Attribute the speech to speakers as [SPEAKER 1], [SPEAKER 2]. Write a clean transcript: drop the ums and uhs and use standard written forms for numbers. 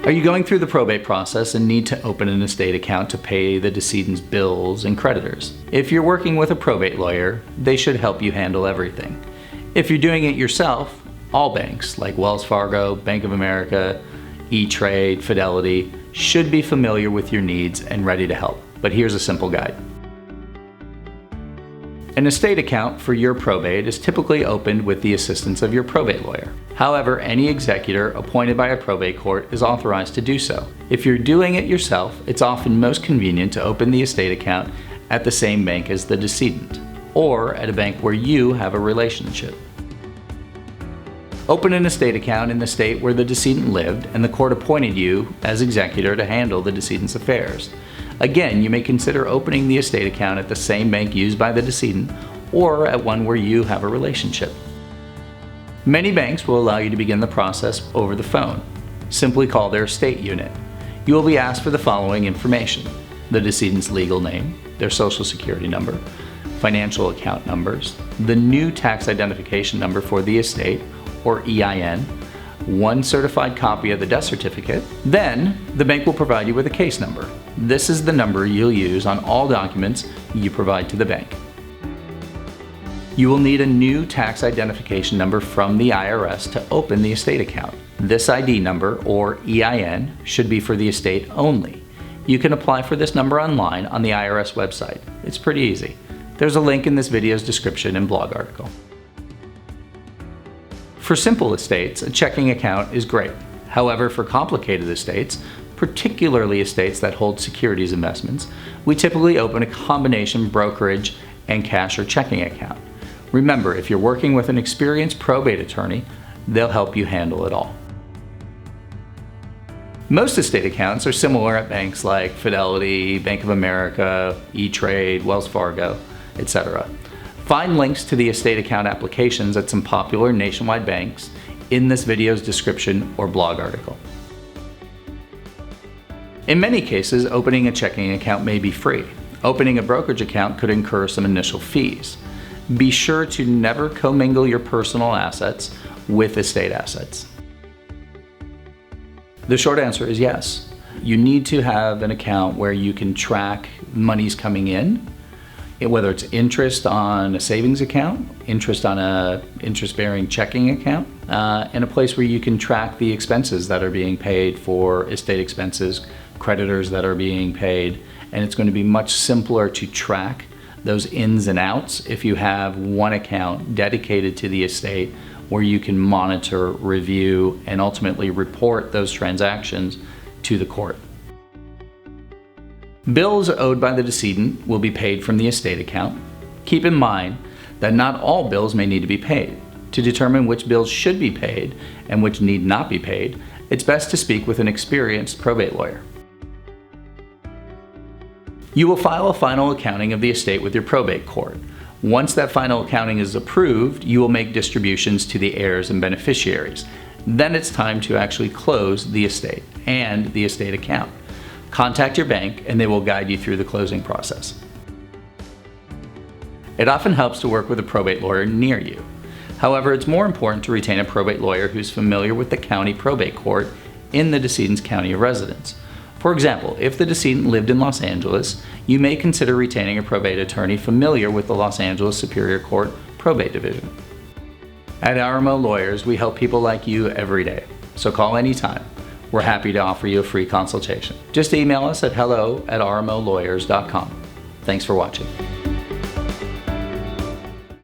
[SPEAKER 1] Are you going through the probate process and need to open an estate account to pay the decedent's bills and creditors? If you're working with a probate lawyer, they should help you handle everything. If you're doing it yourself, all banks like Wells Fargo, Bank of America, E-Trade, Fidelity should be familiar with your needs and ready to help. But here's a simple guide. An estate account for your probate is typically opened with the assistance of your probate lawyer. However, any executor appointed by a probate court is authorized to do so. If you're doing it yourself, it's often most convenient to open the estate account at the same bank as the decedent, or at a bank where you have a relationship. Open an estate account in the state where the decedent lived and the court appointed you as executor to handle the decedent's affairs. Again, you may consider opening the estate account at the same bank used by the decedent or at one where you have a relationship. Many banks will allow you to begin the process over the phone. Simply call their estate unit. You will be asked for the following information: the decedent's legal name, their social security number, financial account numbers, the new tax identification number for the estate, or EIN, one certified copy of the death certificate. Then, the bank will provide you with a case number. This is the number you'll use on all documents you provide to the bank. You will need a new tax identification number from the IRS to open the estate account. This ID number, or EIN, should be for the estate only. You can apply for this number online on the IRS website. It's pretty easy. There's a link in this video's description and blog article. For simple estates, a checking account is great. However, for complicated estates, particularly estates that hold securities investments, we typically open a combination brokerage and cash or checking account. Remember, if you're working with an experienced probate attorney, they'll help you handle it all. Most estate accounts are similar at banks like Fidelity, Bank of America, E-Trade, Wells Fargo, etc. Find links to the estate account applications at some popular nationwide banks in this video's description or blog article. In many cases, opening a checking account may be free. Opening a brokerage account could incur some initial fees. Be sure to never commingle your personal assets with estate assets. The short answer is yes. You need to have an account where you can track monies coming in, whether it's interest on a savings account, interest on a interest-bearing checking account, and a place where you can track the expenses that are being paid for estate expenses, creditors that are being paid, and it's going to be much simpler to track those ins and outs if you have one account dedicated to the estate where you can monitor, review, and ultimately report those transactions to the court. Bills owed by the decedent will be paid from the estate account. Keep in mind that not all bills may need to be paid. To determine which bills should be paid and which need not be paid, it's best to speak with an experienced probate lawyer. You will file a final accounting of the estate with your probate court. Once that final accounting is approved, you will make distributions to the heirs and beneficiaries. Then it's time to actually close the estate and the estate account. Contact your bank and they will guide you through the closing process. It often helps to work with a probate lawyer near you. However, it's more important to retain a probate lawyer who's familiar with the county probate court in the decedent's county of residence. For example, if the decedent lived in Los Angeles, you may consider retaining a probate attorney familiar with the Los Angeles Superior Court Probate Division. At RMO Lawyers, we help people like you every day, so call anytime. We're happy to offer you a free consultation. Just email us at hello@rmolawyers.com. Thanks for watching.